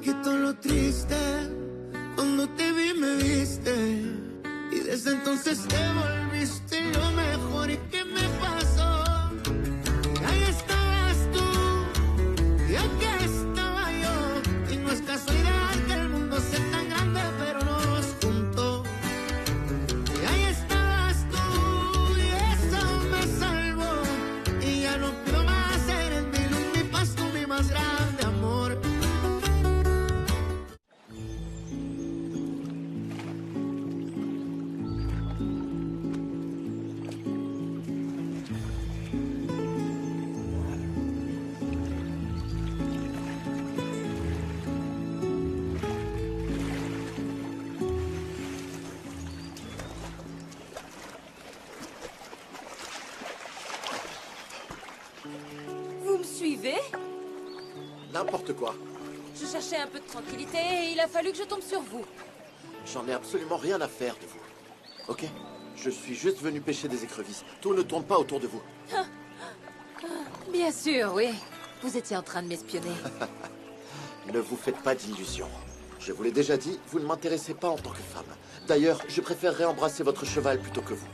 quitó lo triste. Cuando te vi me viste. Y desde entonces te volviste lo mejor. ¿Y qué me pasó? Ahí estabas tú. Y aquí estaba yo. Y no es casualidad que el mundo sea tan grande, pero nos juntó. Y ahí estabas tú. Y eso me salvó. Y ya no pido más. Eres mi luz, mi paz, tú mi más grande amor. Vous me suivez? N'importe quoi. Je cherchais un peu de tranquillité et il a fallu que je tombe sur vous. J'en ai absolument rien à faire de vous. Ok? Je suis juste venu pêcher des écrevisses. Tout ne tourne pas autour de vous. Bien sûr, oui. Vous étiez en train de m'espionner. Ne vous faites pas d'illusions. Je vous l'ai déjà dit, vous ne m'intéressez pas en tant que femme. D'ailleurs, je préférerais embrasser votre cheval plutôt que vous.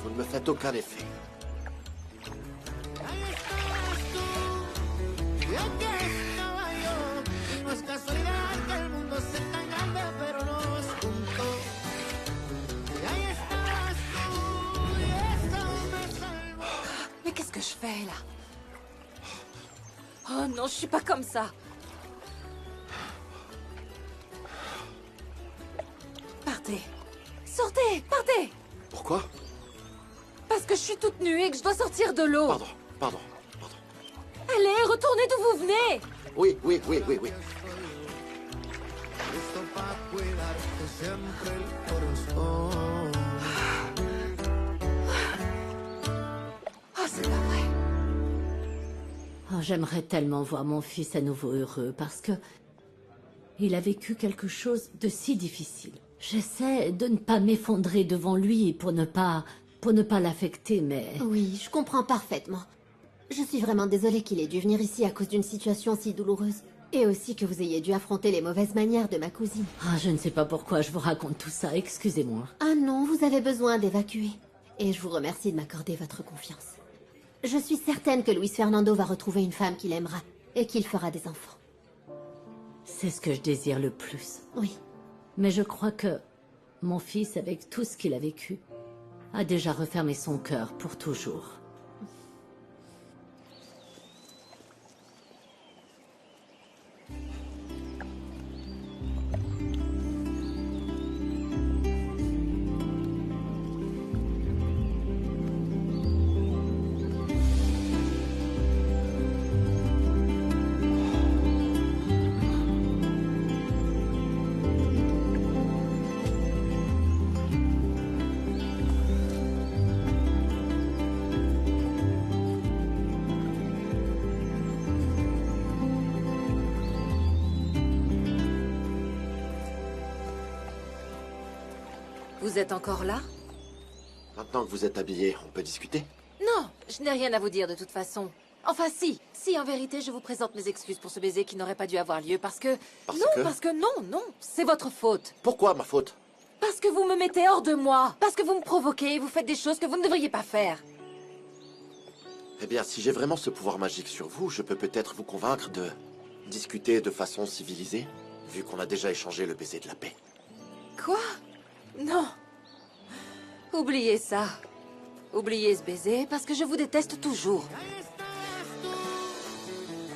Vous ne me faites aucun effet. Ahí estabas tú, y aquí estaba yo. Y no es casualidad que el mundo sea tan grande, pero nos juntó. Y ahí estabas tú, y eso me salvó. Mais qu'est-ce que je fais, là? Oh non, je suis pas comme ça. Partez. Sortez, partez. Pourquoi? Parce que je suis toute nue et que je dois sortir de l'eau. Pardon. Allez, retournez d'où vous venez. Oui. Listo pa' cuidarte siempre el corazón. Oh, c'est pas vrai. Oh, j'aimerais tellement voir mon fils à nouveau heureux parce que il a vécu quelque chose de si difficile. J'essaie de ne pas m'effondrer devant lui pour ne pas l'affecter, mais... Oui, je comprends parfaitement. Je suis vraiment désolée qu'il ait dû venir ici à cause d'une situation si douloureuse. Et aussi que vous ayez dû affronter les mauvaises manières de ma cousine. Ah, je ne sais pas pourquoi je vous raconte tout ça, excusez-moi. Ah non, vous avez besoin d'évacuer. Et je vous remercie de m'accorder votre confiance. Je suis certaine que Luis Fernando va retrouver une femme qu'il aimera et qu'il fera des enfants. C'est ce que je désire le plus. Oui. Mais je crois que mon fils, avec tout ce qu'il a vécu, a déjà refermé son cœur pour toujours. Vous êtes encore là? Maintenant que vous êtes habillé, on peut discuter? Non, je n'ai rien à vous dire de toute façon. Enfin si, en vérité je vous présente mes excuses pour ce baiser qui n'aurait pas dû avoir lieu parce que... Parce que non, c'est votre faute. Pourquoi ma faute? Parce que vous me mettez hors de moi. Parce que vous me provoquez et vous faites des choses que vous ne devriez pas faire. Eh bien, si j'ai vraiment ce pouvoir magique sur vous, je peux peut-être vous convaincre de discuter de façon civilisée, vu qu'on a déjà échangé le baiser de la paix. Quoi? Non. Oubliez ça. Oubliez ce baiser parce que je vous déteste toujours. Ahí estabas tú,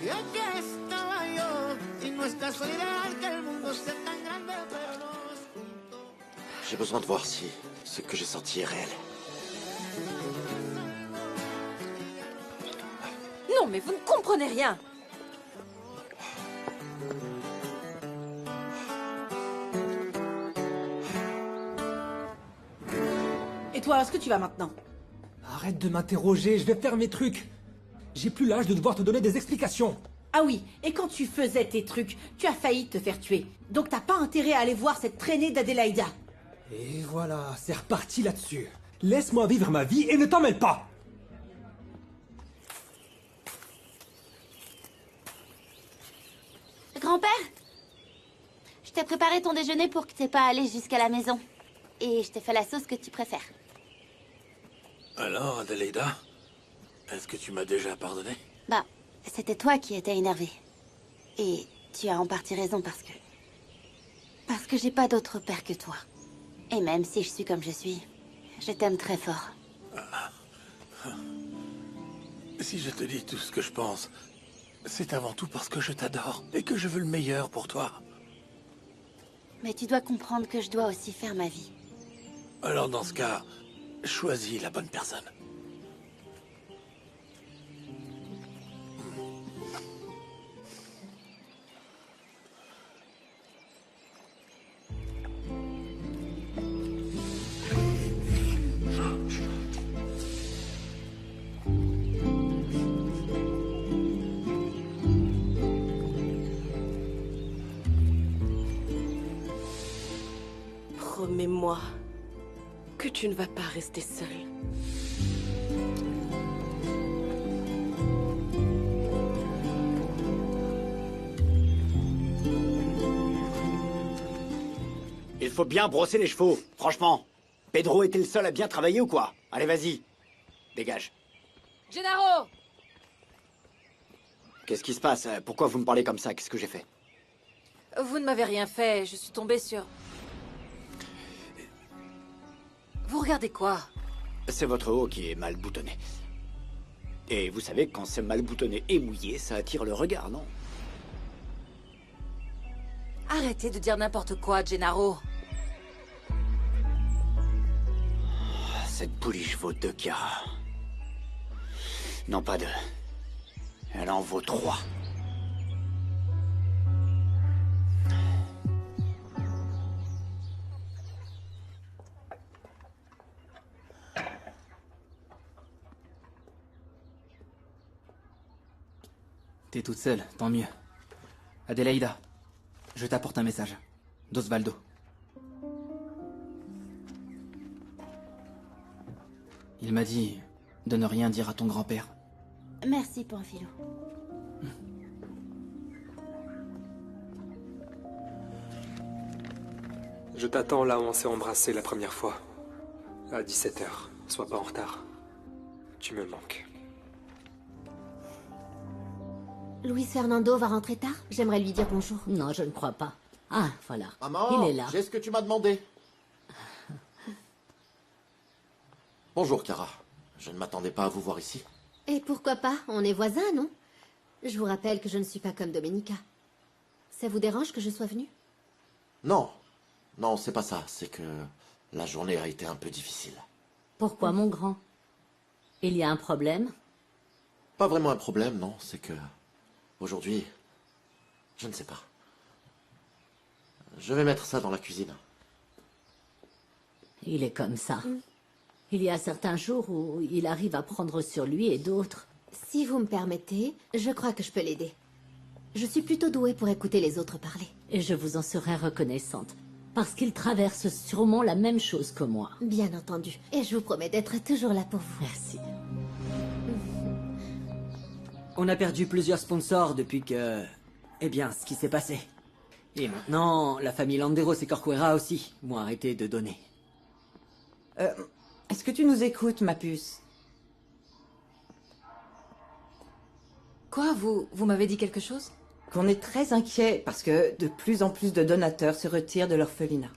y aquí estaba yo. Y no es casualidad que el mundo sea tan grande, pero nos juntó. J'ai besoin de voir si ce que j'ai senti est réel. Non, mais vous ne comprenez rien. Et toi, est-ce que tu vas maintenant? Arrête de m'interroger, je vais faire mes trucs. J'ai plus l'âge de devoir te donner des explications. Ah oui, et quand tu faisais tes trucs, tu as failli te faire tuer. Donc t'as pas intérêt à aller voir cette traînée d'Adélaïda. Et voilà, c'est reparti là-dessus. Laisse-moi vivre ma vie et ne t'en mêle pas. Grand-père? Je t'ai préparé ton déjeuner pour que t'aies pas à aller jusqu'à la maison. Et je t'ai fait la sauce que tu préfères. Alors, Adélaïda, est-ce que tu m'as déjà pardonné? Bah, c'était toi qui étais énervée. Et tu as en partie raison parce que j'ai pas d'autre père que toi. Et même si je suis comme je suis, je t'aime très fort. Si je te dis tout ce que je pense, c'est avant tout parce que je t'adore et que je veux le meilleur pour toi. Mais tu dois comprendre que je dois aussi faire ma vie. Alors dans ce cas, choisis la bonne personne. Promets-moi que tu ne vas pas rester seule. Il faut bien brosser les chevaux, franchement. Pedro était le seul à bien travailler ou quoi? Allez, vas-y. Dégage. Gennaro! Qu'est-ce qui se passe? Pourquoi vous me parlez comme ça? Qu'est-ce que j'ai fait? Vous ne m'avez rien fait, je suis tombée sur... Vous regardez quoi? C'est votre haut qui est mal boutonné. Et vous savez, quand c'est mal boutonné et mouillé, ça attire le regard, non? Arrêtez de dire n'importe quoi, Gennaro. Cette pouliche vaut 2 carats. Non, pas 2. Elle en vaut 3. T'es toute seule, tant mieux. Adélaïda, je t'apporte un message. D'Osvaldo. Il m'a dit de ne rien dire à ton grand-père. Merci, Panfilo. Je t'attends là où on s'est embrassé la première fois. À 17h. Sois pas en retard. Tu me manques. Luis Fernando va rentrer tard? J'aimerais lui dire bonjour. Non, je ne crois pas. Ah, voilà. Maman, il est là. j'ai ce que tu m'as demandé. Bonjour, Kara. Je ne m'attendais pas à vous voir ici. Et pourquoi pas? On est voisins, non? Je vous rappelle que je ne suis pas comme Domenica. Ça vous dérange que je sois venue? Non. Non, c'est pas ça. C'est que la journée a été un peu difficile. Pourquoi, mon grand? Il y a un problème? Pas vraiment un problème, non. C'est que... Aujourd'hui... Je ne sais pas. Je vais mettre ça dans la cuisine. Il est comme ça. Il y a certains jours où il arrive à prendre sur lui et d'autres... Si vous me permettez, je crois que je peux l'aider. Je suis plutôt douée pour écouter les autres parler. Et je vous en serai reconnaissante. Parce qu'il traverse sûrement la même chose que moi. Bien entendu. Et je vous promets d'être toujours là pour vous. Merci. On a perdu plusieurs sponsors depuis que... Eh bien, ce qui s'est passé. Et maintenant, la famille Landeros et Corcuera aussi m'ont arrêté de donner. Est-ce que tu nous écoutes, ma puce? Quoi, vous m'avez dit quelque chose? Qu'on est très inquiet parce que de plus en plus de donateurs se retirent de l'orphelinat.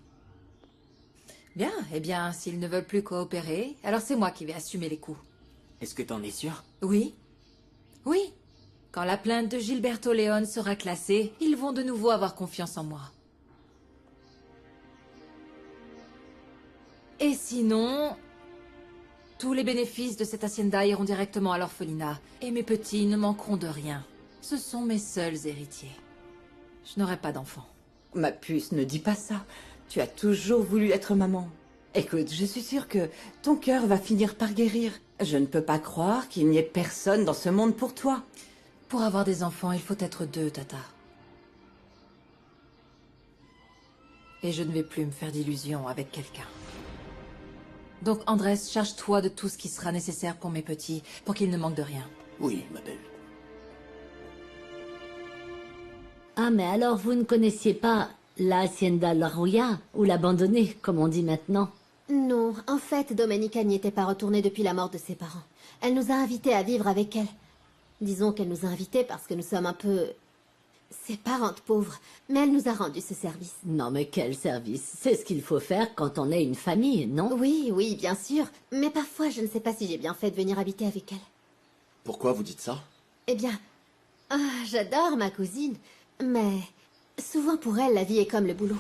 Bien, eh bien, s'ils ne veulent plus coopérer, alors c'est moi qui vais assumer les coûts. Est-ce que t'en es sûr? Oui. Oui. Quand la plainte de Gilberto León sera classée, ils vont de nouveau avoir confiance en moi. Et sinon... Tous les bénéfices de cette hacienda iront directement à l'orphelinat. Et mes petits ne manqueront de rien. Ce sont mes seuls héritiers. Je n'aurai pas d'enfants. Ma puce, ne dis pas ça. Tu as toujours voulu être maman. Écoute, je suis sûre que ton cœur va finir par guérir. Je ne peux pas croire qu'il n'y ait personne dans ce monde pour toi. Pour avoir des enfants, il faut être 2, Tata. Et je ne vais plus me faire d'illusions avec quelqu'un. Donc, Andrés, charge-toi de tout ce qui sera nécessaire pour mes petits, pour qu'ils ne manquent de rien. Oui, ma belle. Ah, mais alors vous ne connaissiez pas la Hacienda La Ruya, ou l'abandonner, comme on dit maintenant. Non, en fait, Domenica n'y était pas retournée depuis la mort de ses parents. Elle nous a invités à vivre avec elle. Disons qu'elle nous a invités parce que nous sommes un peu... ses parentes pauvres. Mais elle nous a rendu ce service. Non mais quel service? C'est ce qu'il faut faire quand on est une famille, non? Oui, oui, bien sûr. Mais parfois, je ne sais pas si j'ai bien fait de venir habiter avec elle. Pourquoi vous dites ça? Eh bien... j'adore ma cousine. Mais... souvent pour elle, la vie est comme le boulot.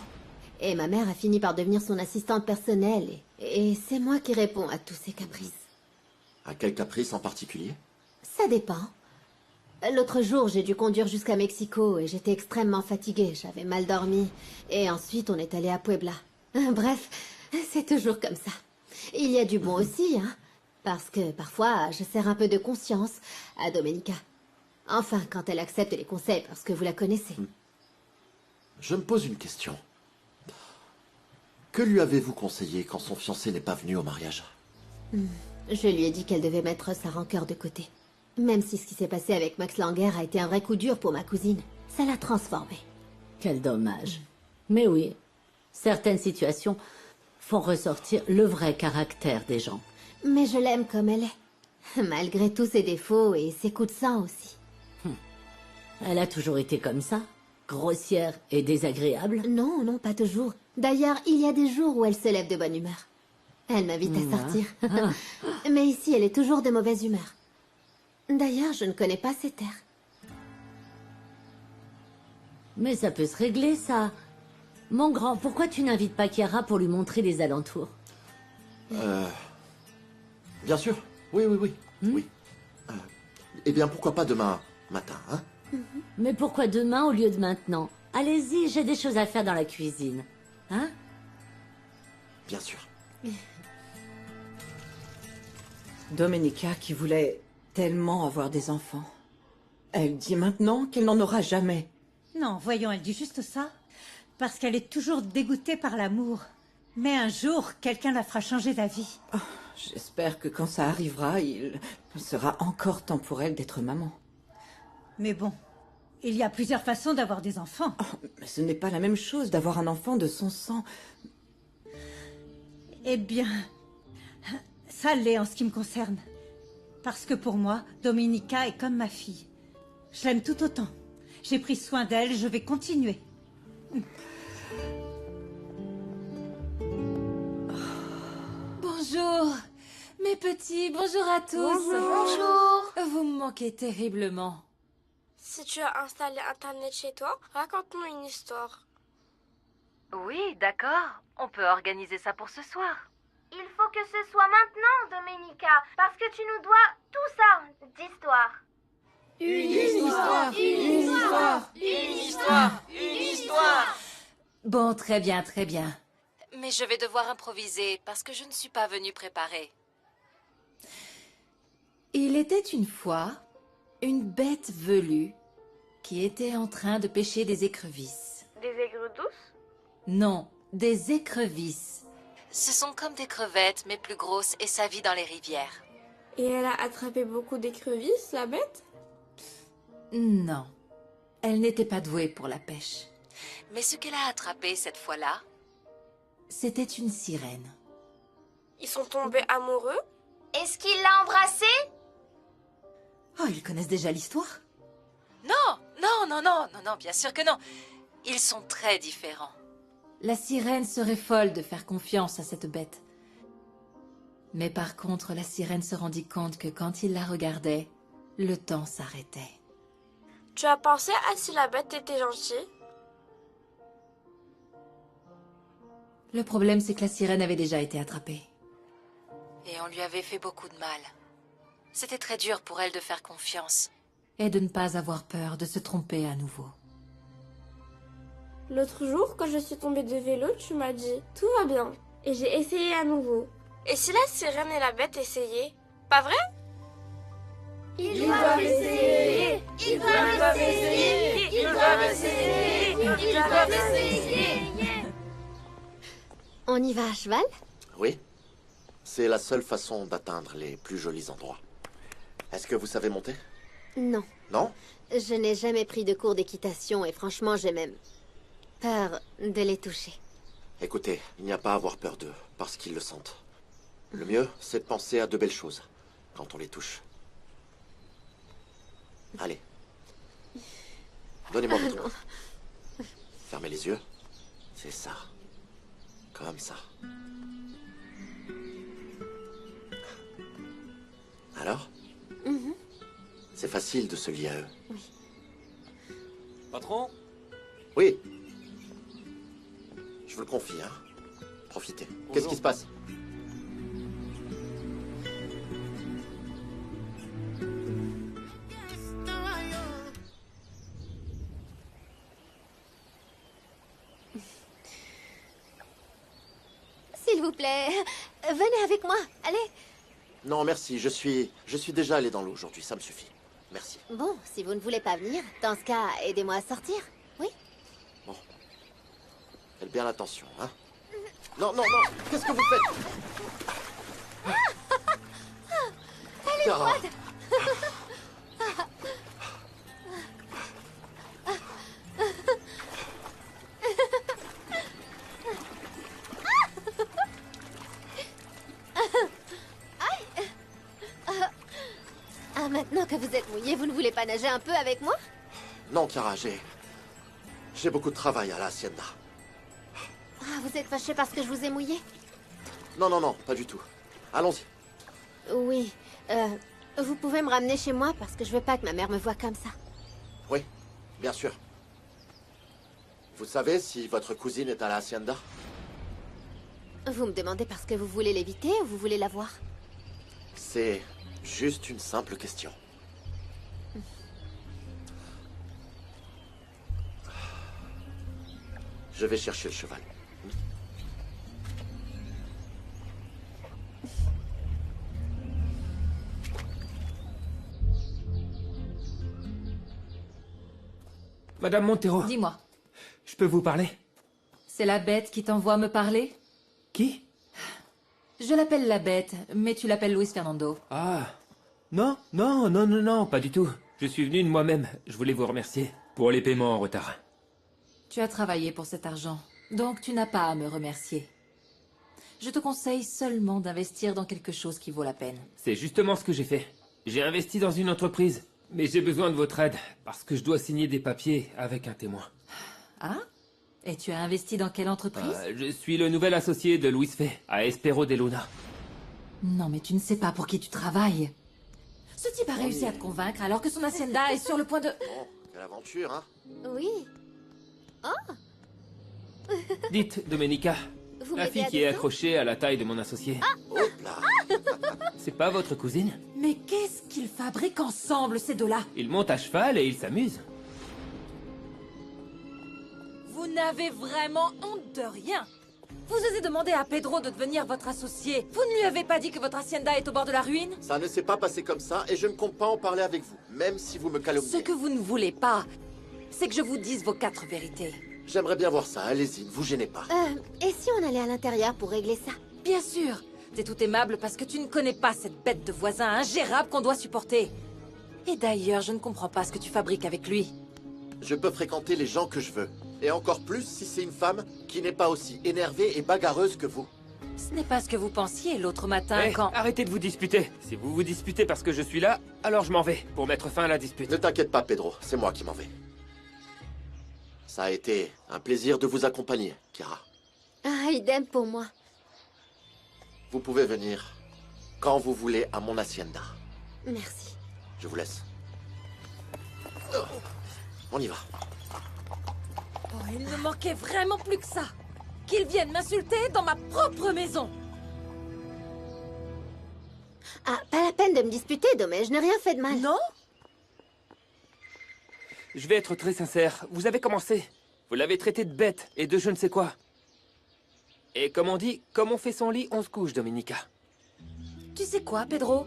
Et ma mère a fini par devenir son assistante personnelle. Et c'est moi qui réponds à tous ses caprices. À quel caprice en particulier? Ça dépend. L'autre jour, j'ai dû conduire jusqu'à Mexico et j'étais extrêmement fatiguée. J'avais mal dormi. Et ensuite, on est allé à Puebla. Bref, c'est toujours comme ça. Il y a du bon aussi, hein. Parce que parfois, je sers un peu de conscience à Domenica. Enfin, quand elle accepte les conseils, parce que vous la connaissez. Je me pose une question. Que lui avez-vous conseillé quand son fiancé n'est pas venu au mariage? Je lui ai dit qu'elle devait mettre sa rancœur de côté. Même si ce qui s'est passé avec Max Langer a été un vrai coup dur pour ma cousine, ça l'a transformée. Quel dommage. Mais oui, certaines situations font ressortir le vrai caractère des gens. Mais je l'aime comme elle est. Malgré tous ses défauts et ses coups de sang aussi. Elle a toujours été comme ça? Grossière et désagréable? Non, non, pas toujours. D'ailleurs, il y a des jours où elle se lève de bonne humeur. Elle m'invite à sortir. Mais ici, elle est toujours de mauvaise humeur. D'ailleurs, je ne connais pas ses terres. Mais ça peut se régler, ça. Mon grand, pourquoi tu n'invites pas Chiara pour lui montrer les alentours? Bien sûr. Oui, oui, oui. Oui. Eh bien, pourquoi pas demain matin, hein? Mais pourquoi demain au lieu de maintenant? Allez-y, j'ai des choses à faire dans la cuisine. Hein? Bien sûr. Domenica qui voulait tellement avoir des enfants. Elle dit maintenant qu'elle n'en aura jamais. Non, voyons, elle dit juste ça. Parce qu'elle est toujours dégoûtée par l'amour. Mais un jour, quelqu'un la fera changer d'avis. Oh, j'espère que quand ça arrivera, il sera encore temps pour elle d'être maman. Mais bon, il y a plusieurs façons d'avoir des enfants. Oh, mais ce n'est pas la même chose d'avoir un enfant de son sang. Eh bien, ça l'est en ce qui me concerne. Parce que pour moi, Domenica est comme ma fille. Je l'aime tout autant. J'ai pris soin d'elle, je vais continuer. Bonjour, mes petits, bonjour à tous. Bonjour. Vous me manquez terriblement. Si tu as installé Internet chez toi, raconte-nous une histoire. Oui, d'accord. On peut organiser ça pour ce soir. Il faut que ce soit maintenant, Domenica, parce que tu nous dois tout ça d'histoire. Une histoire, une histoire, une histoire, une histoire. Bon, très bien, très bien. Mais je vais devoir improviser parce que je ne suis pas venue préparée. Il était une fois une bête velue qui était en train de pêcher des écrevisses. Des aigres douces? Non, des écrevisses. Ce sont comme des crevettes, mais plus grosses, et ça vit dans les rivières. Et elle a attrapé beaucoup d'écrevisses, la bête? Non, elle n'était pas douée pour la pêche. Mais ce qu'elle a attrapé cette fois-là, c'était une sirène. Ils sont tombés amoureux? Est-ce qu'il l'a embrassée? Oh, ils connaissent déjà l'histoire? Non, non, non, non, non, non, bien sûr que non. Ils sont très différents. La sirène serait folle de faire confiance à cette bête. Mais par contre, la sirène se rendit compte que quand il la regardait, le temps s'arrêtait. Tu as pensé à si la bête était gentille? Le problème, c'est que la sirène avait déjà été attrapée. Et on lui avait fait beaucoup de mal. C'était très dur pour elle de faire confiance. Et de ne pas avoir peur de se tromper à nouveau. L'autre jour, quand je suis tombée de vélo, tu m'as dit « Tout va bien ». Et j'ai essayé à nouveau. Et si la sirène et la bête essayaient? Pas vrai? Ils doivent essayer. Ils doivent essayer. Ils doivent essayer. Ils doivent essayer. On y va à cheval? Oui. C'est la seule façon d'atteindre les plus jolis endroits. Est-ce que vous savez monter? Non. Non? Je n'ai jamais pris de cours d'équitation et franchement, j'ai même peur de les toucher. Écoutez, il n'y a pas à avoir peur d'eux, parce qu'ils le sentent. Le mieux, c'est de penser à de belles choses, quand on les touche. Allez. Donnez-moi votre main. Fermez les yeux. C'est ça. Comme ça. Alors? C'est facile de se lier à eux. Oui. Patron? Oui. Je vous le confie, hein. Profitez. Qu'est-ce qui se passe? S'il vous plaît, venez avec moi, allez. Non, merci. Je suis déjà allé dans l'eau aujourd'hui. Ça me suffit. Merci. Bon, si vous ne voulez pas venir, dans ce cas, aidez-moi à sortir, oui? Faites bien attention, hein. Non, non, non. Qu'est-ce que vous faites? Elle est froide. Ah, maintenant que vous êtes mouillé, vous ne voulez pas nager un peu avec moi? Non, Chiara, j'ai beaucoup de travail à la hacienda. Ah, vous êtes fâché parce que je vous ai mouillé? Non, non, non, pas du tout. Allons-y. Oui, vous pouvez me ramener chez moi parce que je veux pas que ma mère me voie comme ça. Oui, bien sûr. Vous savez si votre cousine est à la hacienda? Vous me demandez parce que vous voulez l'éviter ou vous voulez la voir? C'est juste une simple question. Je vais chercher le cheval. Madame Montero. Dis-moi, Je peux vous parler? c'est la bête qui t'envoie me parler? Qui? Je l'appelle la bête, mais tu l'appelles Luis Fernando. Ah. Non, non, non, non, non, pas du tout. Je suis venu de moi-même. Je voulais vous remercier pour les paiements en retard. Tu as travaillé pour cet argent, donc tu n'as pas à me remercier. Je te conseille seulement d'investir dans quelque chose qui vaut la peine. C'est justement ce que j'ai fait. J'ai investi dans une entreprise, mais j'ai besoin de votre aide, parce que je dois signer des papiers avec un témoin. Ah? Et tu as investi dans quelle entreprise? Je suis le nouvel associé de Luis Fay, à Espero de Luna. Non, mais tu ne sais pas pour qui tu travailles. Ce type a réussi à te convaincre alors que son hacienda est sur le point de... Bon, quelle aventure, hein? Oui. Oh! Dites, Domenica, Vous la m'aidez fille à qui est descendre? accrochée à la taille de mon associé. Hop là! C'est pas votre cousine? Mais qu'est-ce qu'ils fabriquent ensemble, ces deux-là? Ils montent à cheval et ils s'amusent. Vous n'avez vraiment honte de rien. Vous osez demander à Pedro de devenir votre associé. Vous ne lui avez pas dit que votre hacienda est au bord de la ruine? Ça ne s'est pas passé comme ça et je ne compte pas en parler avec vous, même si vous me calomniez. Ce que vous ne voulez pas, c'est que je vous dise vos 4 vérités. J'aimerais bien voir ça, allez-y, ne vous gênez pas. Et si on allait à l'intérieur pour régler ça? Bien sûr. T'es tout aimable parce que tu ne connais pas cette bête de voisin ingérable qu'on doit supporter. Et d'ailleurs, je ne comprends pas ce que tu fabriques avec lui. Je peux fréquenter les gens que je veux. Et encore plus si c'est une femme qui n'est pas aussi énervée et bagarreuse que vous. Ce n'est pas ce que vous pensiez l'autre matin Hey, quand... arrêtez de vous disputer. Si vous vous disputez parce que je suis là, alors je m'en vais, pour mettre fin à la dispute. Ne t'inquiète pas, Pedro, c'est moi qui m'en vais. Ça a été un plaisir de vous accompagner, Chiara. Ah, idem pour moi. Vous pouvez venir quand vous voulez à mon hacienda. Merci. Je vous laisse. Oh, on y va. Oh, il ne manquait vraiment plus que ça. Qu'ils viennent m'insulter dans ma propre maison. Ah, pas la peine de me disputer, Domé, je n'ai rien fait de mal. Non? Je vais être très sincère. Vous avez commencé. Vous l'avez traité de bête et de je ne sais quoi. Et comme on dit, comme on fait son lit, on se couche, Domenica. Tu sais quoi, Pedro?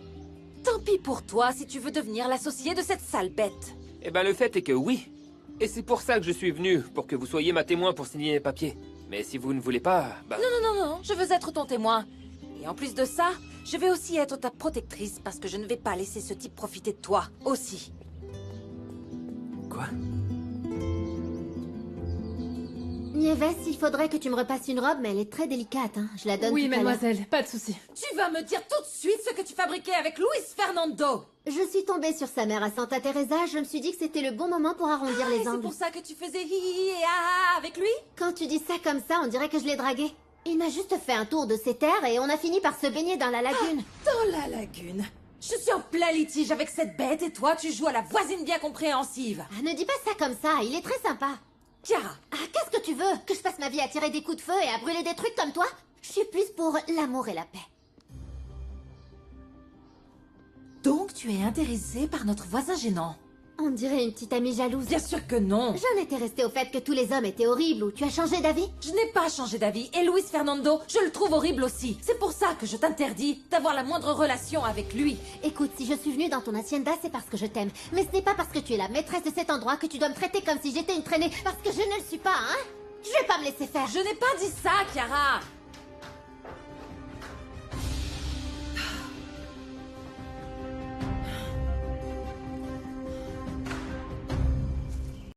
Tant pis pour toi si tu veux devenir l'associé de cette sale bête. Eh ben, le fait est que oui. Et c'est pour ça que je suis venu, pour que vous soyez ma témoin pour signer les papiers. Mais si vous ne voulez pas, bah... Non, je veux être ton témoin. Et en plus de ça, je vais aussi être ta protectrice parce que je ne vais pas laisser ce type profiter de toi, aussi. Quoi? Nieves, il faudrait que tu me repasses une robe, mais elle est très délicate, hein. Je la donne Oui, tout à l'heure. mademoiselle, pas de souci. Tu vas me dire tout de suite ce que tu fabriquais avec Luis Fernando. Je suis tombée sur sa mère à Santa Teresa, je me suis dit que c'était le bon moment pour arrondir les et angles. c'est pour ça que tu faisais hi et ah avec lui? Quand tu dis ça comme ça, on dirait que je l'ai dragué. Il m'a juste fait un tour de ses terres et on a fini par se baigner dans la lagune. Dans la lagune? Je suis en plein litige avec cette bête et toi, tu joues à la voisine bien compréhensive. Ah, ne dis pas ça comme ça, il est très sympa. Chiara. Ah, qu'est-ce que tu veux? Que je passe ma vie à tirer des coups de feu et à brûler des trucs comme toi? Je suis plus pour l'amour et la paix. Donc tu es intéressée par notre voisin gênant? On dirait une petite amie jalouse. Bien sûr que non. J'en étais restée au fait que tous les hommes étaient horribles ou tu as changé d'avis? Je n'ai pas changé d'avis et Luis Fernando, je le trouve horrible aussi. C'est pour ça que je t'interdis d'avoir la moindre relation avec lui. Écoute, si je suis venue dans ton hacienda, c'est parce que je t'aime. Mais ce n'est pas parce que tu es la maîtresse de cet endroit que tu dois me traiter comme si j'étais une traînée. Parce que je ne le suis pas, hein? Je vais pas me laisser faire. Je n'ai pas dit ça, Chiara.